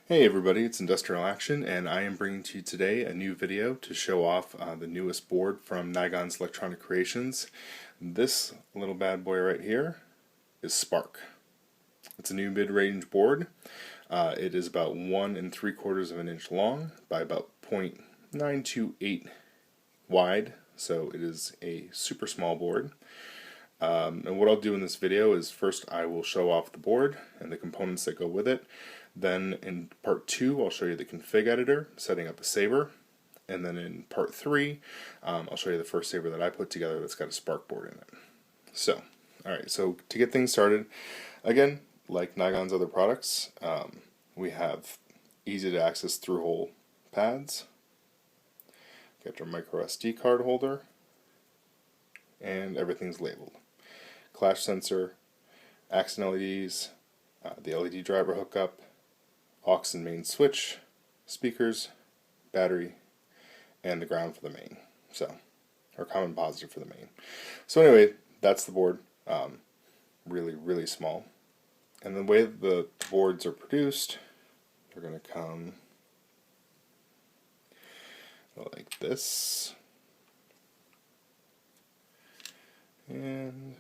Hey everybody, it's Industrial Action, and I am bringing to you today a new video to show off the newest board from Naigon's Electronic Creations. This little bad boy right here is Spark. It's a new mid-range board. It is about 1 3/4 of an inch long by about 0.928 wide, so it is a super small board. And what I'll do in this video is first I will show off the board and the components that go with it. Then in part 2 I'll show you the config editor, setting up a saber. And then in part 3 I'll show you the first saber that I put together that's got a Spark board in it. So, alright, so to get things started, again, like Naigon's other products, we have easy to access through-hole pads, got your micro SD card holder, and everything's labeled. Clash sensor, accent LEDs, the LED driver hookup, aux and main switch, speakers, battery, and the ground for the main. So, or common positive for the main. So anyway, that's the board. Really small. And the way the boards are produced, they're going to come like this. And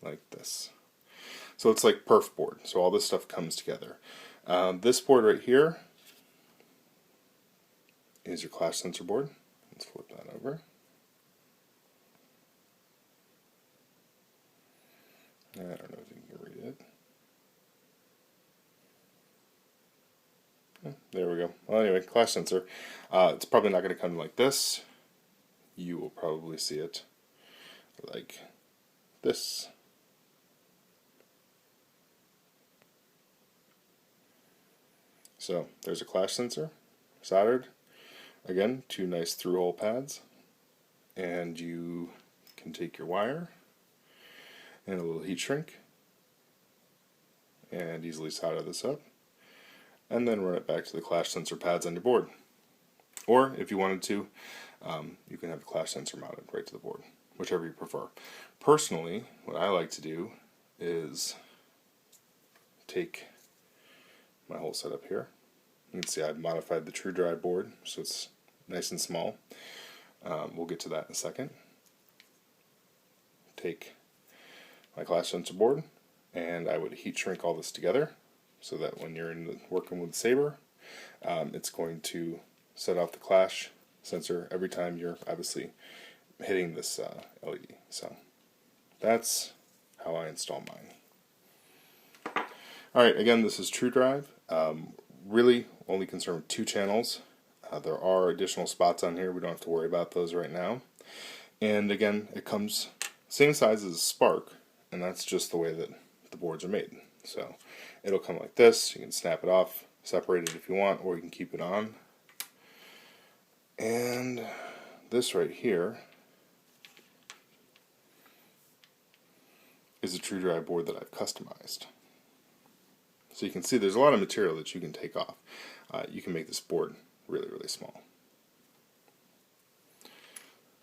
like this. So it's like perf board. So all this stuff comes together. This board right here is your clash sensor board. Let's flip that over. I don't know if you can read it. There we go. Well, anyway, clash sensor. It's probably not going to come like this. You will probably see it like this. So there's a clash sensor, soldered. Again, 2 nice through-hole pads, and you can take your wire and a little heat shrink and easily solder this up, and then run it back to the clash sensor pads on your board. Or if you wanted to, you can have the clash sensor mounted right to the board, whichever you prefer. Personally, what I like to do is take my whole setup here. You can see I've modified the True Drive board so it's nice and small. We'll get to that in a second. Take my clash sensor board and I would heat shrink all this together so that when you're working with the saber, it's going to set off the clash sensor every time you're obviously hitting this LED. So that's how I install mine. Alright, again, this is True Drive. Really only concerned with 2 channels. There are additional spots on here. We don't have to worry about those right now. And again, it comes same size as a Spark, and that's just the way that the boards are made. So it'll come like this. You can snap it off, separate it if you want, or you can keep it on. And this right here is a True Drive board that I've customized. So you can see there's a lot of material that you can take off. You can make this board really small.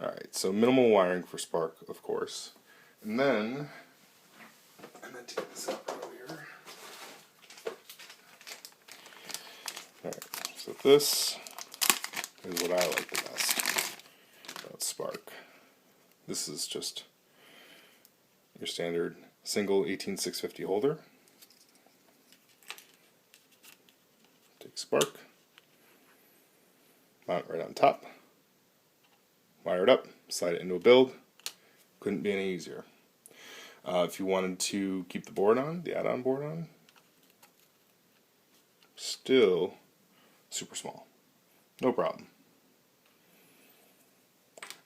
Alright, so minimal wiring for Spark, of course. And then, I meant to get this out earlier. Alright, so this is what I like the best about Spark. This is just your standard single 18650 holder. Take Spark, mount it right on top, wire it up, slide it into a build. Couldn't be any easier. If you wanted to keep the board on, the add-on board on, still super small. No problem.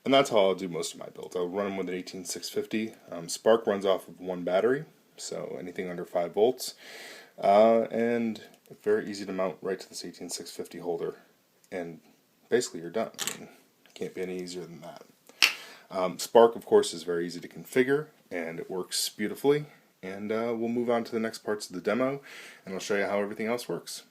And that's how I'll do most of my builds. I'll run them with an 18650. Spark runs off of 1 battery, so anything under 5 volts. And very easy to mount right to this 18650 holder. And basically you're done. I mean, can't be any easier than that. Spark, of course, is very easy to configure, and it works beautifully. And we'll move on to the next parts of the demo, and I'll show you how everything else works.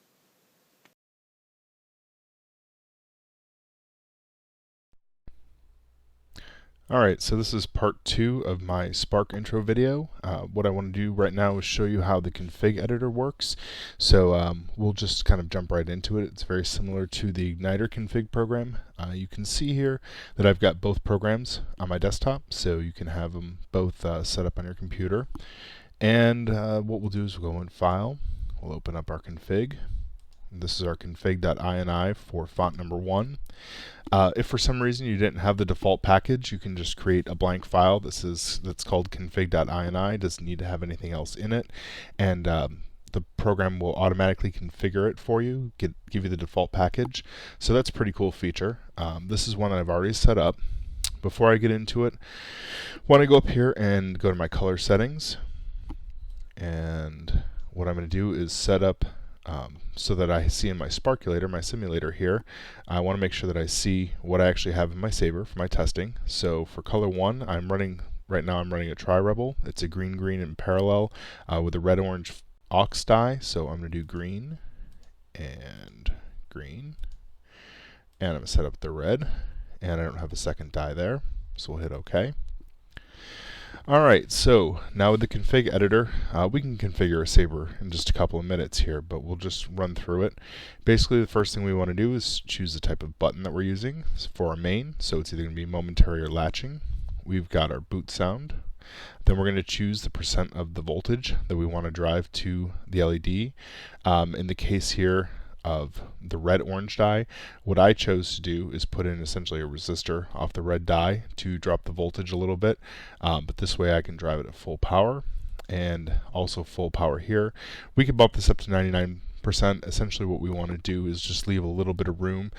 Alright, so this is part 2 of my Spark intro video. What I want to do right now is show you how the config editor works. So we'll just kind of jump right into it. It's very similar to the Igniter config program. You can see here that I've got both programs on my desktop, so you can have them both set up on your computer. And what we'll do is we'll go in File, we'll open up our config. This is our config.ini for font number 1. If for some reason you didn't have the default package, you can just create a blank file that's called config.ini. It doesn't need to have anything else in it, and the program will automatically configure it for you, give you the default package. So that's a pretty cool feature. This is one that I've already set up. Before I get into it, I want to go up here and go to my color settings, and what I'm going to do is set up so that I see in my Sparkulator, my simulator here, I want to make sure that I see what I actually have in my saber for my testing. So for color 1, right now I'm running a Tri-Rebel. It's a green in parallel with a red-orange aux die. So I'm going to do green, and I'm going to set up the red, and I don't have a second die there, so we'll hit OK. Alright, so now with the config editor, we can configure a saber in just a couple of minutes here, but we'll just run through it. Basically, the first thing we want to do is choose the type of button that we're using for our main, so it's either going to be momentary or latching. We've got our boot sound. Then we're going to choose the percent of the voltage that we want to drive to the LED. In the case here of the red-orange die, what I chose to do is put in essentially a resistor off the red die to drop the voltage a little bit, but this way I can drive it at full power, and also full power here. We can bump this up to 99%. Essentially what we want to do is just leave a little bit of room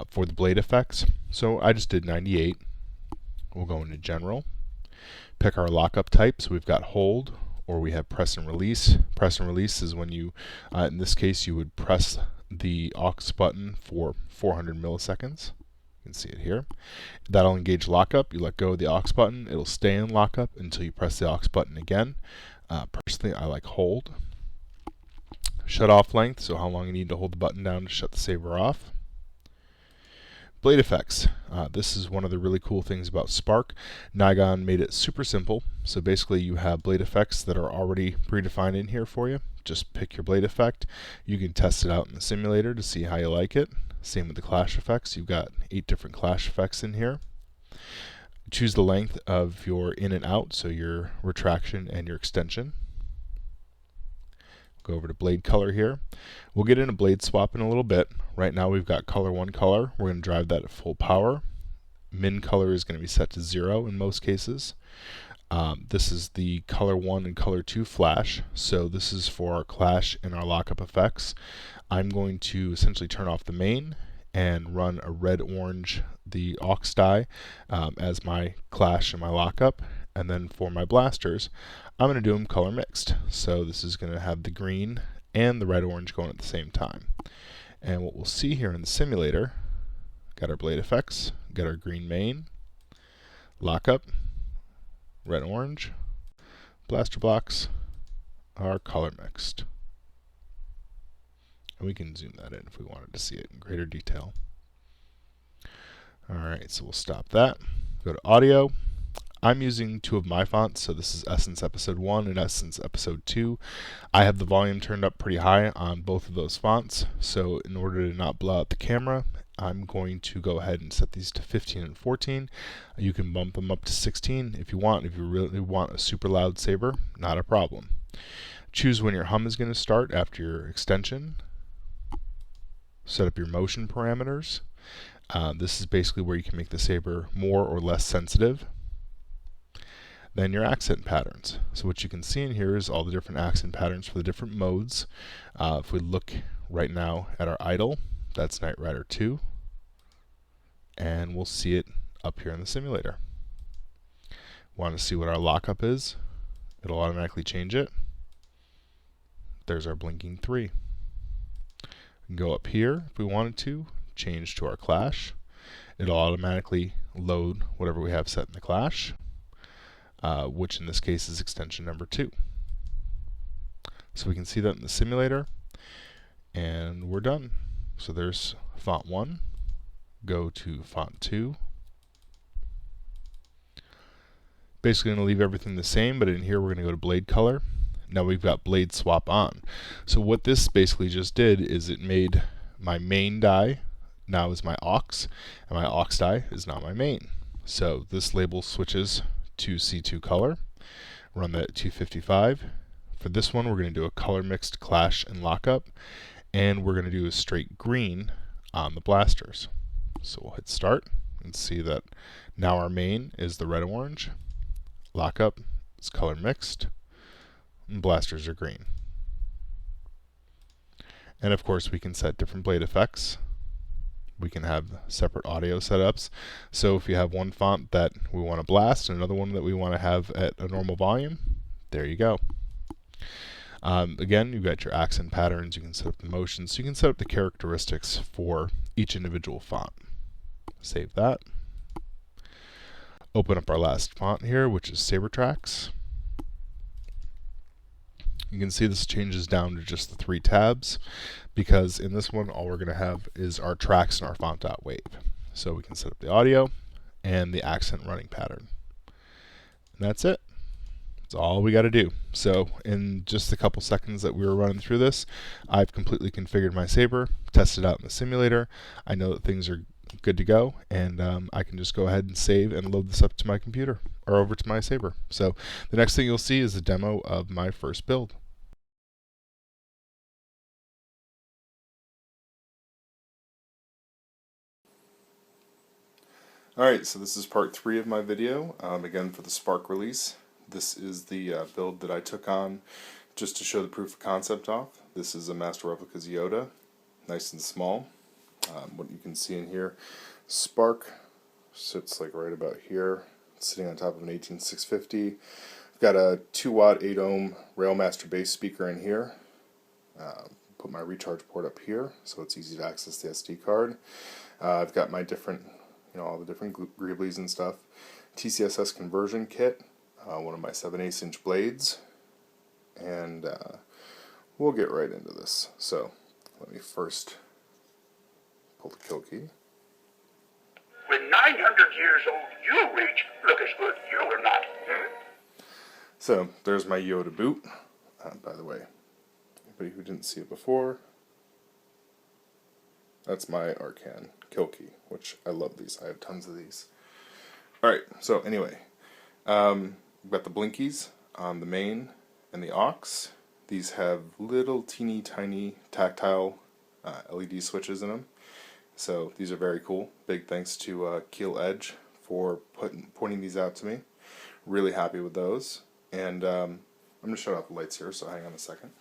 for the blade effects. So I just did 98. We'll go into general, pick our lockup type. So we've got hold, or we have press and release. Press and release is when you, in this case, you would press the aux button for 400 milliseconds. You can see it here. That'll engage lockup. You let go of the aux button, it'll stay in lockup until you press the aux button again. Personally, I like hold. Shut off length, so how long you need to hold the button down to shut the saber off. Blade effects. This is one of the really cool things about Spark. Naigon made it super simple. So basically you have blade effects that are already predefined in here for you. Just pick your blade effect. You can test it out in the simulator to see how you like it. Same with the clash effects. You've got 8 different clash effects in here. Choose the length of your in and out, so your retraction and your extension. Go over to blade color here. We'll get into blade swap in a little bit. Right now we've got color 1 color. We're going to drive that at full power. Min color is going to be set to 0 in most cases. This is the color 1 and color 2 flash. So this is for our clash and our lockup effects. I'm going to essentially turn off the main and run a red-orange, the aux die, as my clash and my lockup. And then for my blasters, I'm going to do them color mixed. So this is going to have the green and the red-orange going at the same time. And what we'll see here in the simulator, got our blade effects, got our green main, lockup, red-orange, blaster blocks are color mixed. And we can zoom that in if we wanted to see it in greater detail. Alright, so we'll stop that. Go to audio. I'm using 2 of my fonts, so this is Essence Episode 1 and Essence Episode 2. I have the volume turned up pretty high on both of those fonts, so in order to not blow out the camera, I'm going to go ahead and set these to 15 and 14. You can bump them up to 16 if you want. If you really want a super loud saber, not a problem. Choose when your hum is going to start after your extension. Set up your motion parameters. This is basically where you can make the saber more or less sensitive. Then your accent patterns. So what you can see in here is all the different accent patterns for the different modes. If we look right now at our idle, that's Knight Rider 2, and we'll see it up here in the simulator. Want to see what our lockup is? It'll automatically change it. There's our blinking 3. Go up here if we wanted to, change to our clash. It'll automatically load whatever we have set in the clash, which in this case is extension number 2. So we can see that in the simulator, and we're done. So there's font 1, go to font 2, Basically going to leave everything the same, but in here we're going to go to blade color. Now we've got blade swap on. So what this basically just did is it made my main die now is my aux, and my aux die is now my main. So this label switches to C2 color. Run that at 255. For this one, we're going to do a color mixed clash and lockup, and we're going to do a straight green on the blasters. So we'll hit start and see that now our main is the red orange, lockup is color mixed, and blasters are green. And of course, we can set different blade effects. We can have separate audio setups. So if you have one font that we want to blast and another one that we want to have at a normal volume, there you go. Again, you've got your accent patterns, you can set up the motions, so you can set up the characteristics for each individual font. Save that. Open up our last font here, which is Sabertrax. You can see this changes down to just the 3 tabs, because in this one all we're going to have is our tracks and our font.wave. So we can set up the audio and the accent running pattern. And that's it. That's all we got to do. So in just a couple seconds that we were running through this, I've completely configured my Saber, tested out in the simulator. I know that things are good to go, and I can just go ahead and save and load this up to my computer or over to my Saber. So the next thing you'll see is a demo of my first build. Alright, so this is part 3 of my video, again for the Spark release. This is the build that I took on just to show the proof of concept off. This is a Master Replica's Yoda, nice and small. What you can see in here, Spark sits like right about here, sitting on top of an 18650. I've got a 2-watt 8-ohm Railmaster bass speaker in here. Put my recharge port up here so it's easy to access the SD card. I've got my different, all the different greeblies and stuff. TCSS conversion kit, one of my 7/8 inch blades, and we'll get right into this. So let me first pull the kill key. When 900 years old you reach, look as good you will not. So there's my Yoda boot. By the way, anybody who didn't see it before, that's my Arcan kill key, which I love these. I have tons of these. Alright, so anyway, we've got the blinkies on the main and the aux. These have little teeny tiny tactile LED switches in them. So these are very cool. Big thanks to Keel Edge for pointing these out to me. Really happy with those. And I'm going to shut off the lights here, so hang on a second.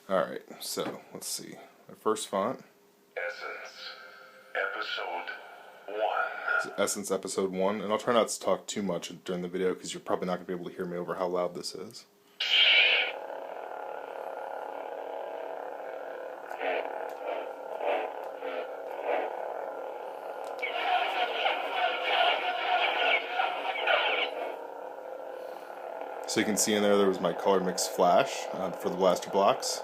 Alright, so let's see. My first font. Essence Episode 1. And I'll try not to talk too much during the video because you're probably not going to be able to hear me over how loud this is. So you can see in there was my color mix flash for the blaster blocks.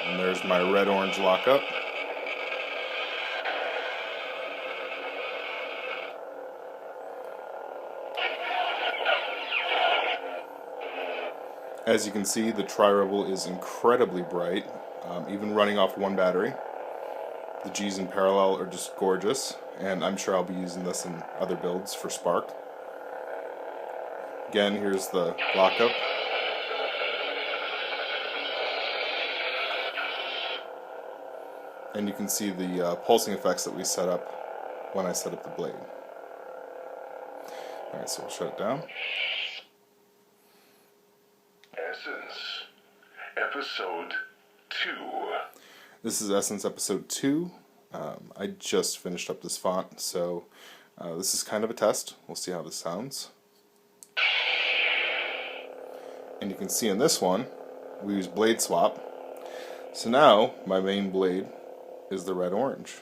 And there's my red-orange lockup. As you can see, the Tri-Rebel is incredibly bright, even running off one battery. The G's in parallel are just gorgeous, and I'm sure I'll be using this in other builds for Spark. Again, here's the lockup. And you can see the pulsing effects that we set up when I set up the blade. Alright, so we'll shut it down. Essence Episode 2. This is Essence Episode 2. I just finished up this font, so this is kind of a test. We'll see how this sounds. And you can see in this one, we use blade swap. So now, my main blade is the red-orange.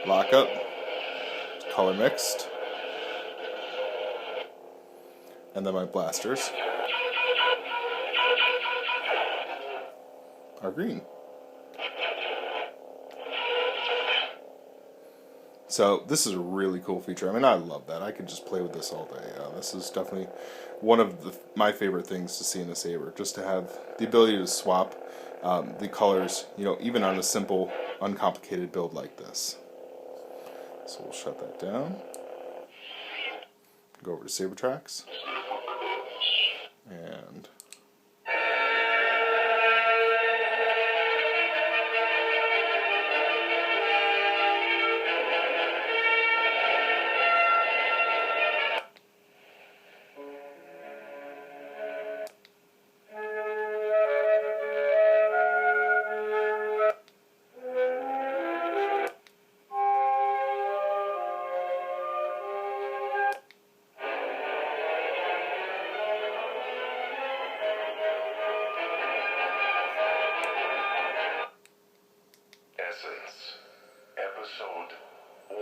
Lockup, color mixed, and then my blasters are green. So this is a really cool feature. I mean, I love that. I could just play with this all day. This is definitely one of my favorite things to see in a saber, just to have the ability to swap the colors, even on a simple, uncomplicated build like this. So we'll shut that down. Go over to Saber Tracks. And Episode 1.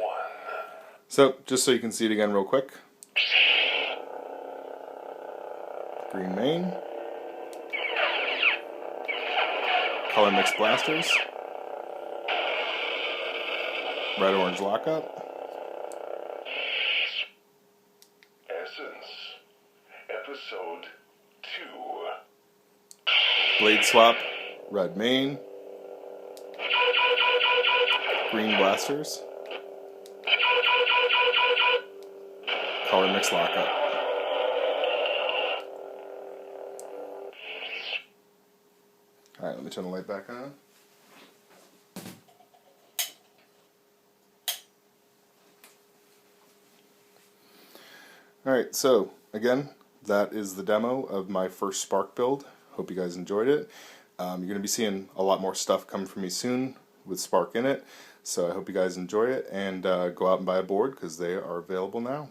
so, just so you can see it again real quick. Green main. Color mix blasters. Red orange lockup. Essence. Episode 2. Blade swap. Red main. Green blasters. Color mix lockup. Alright, let me turn the light back on. Alright, so again, that is the demo of my first Spark build. Hope you guys enjoyed it. You're going to be seeing a lot more stuff come from me soon with Spark in it. So I hope you guys enjoy it, and go out and buy a board because they are available now.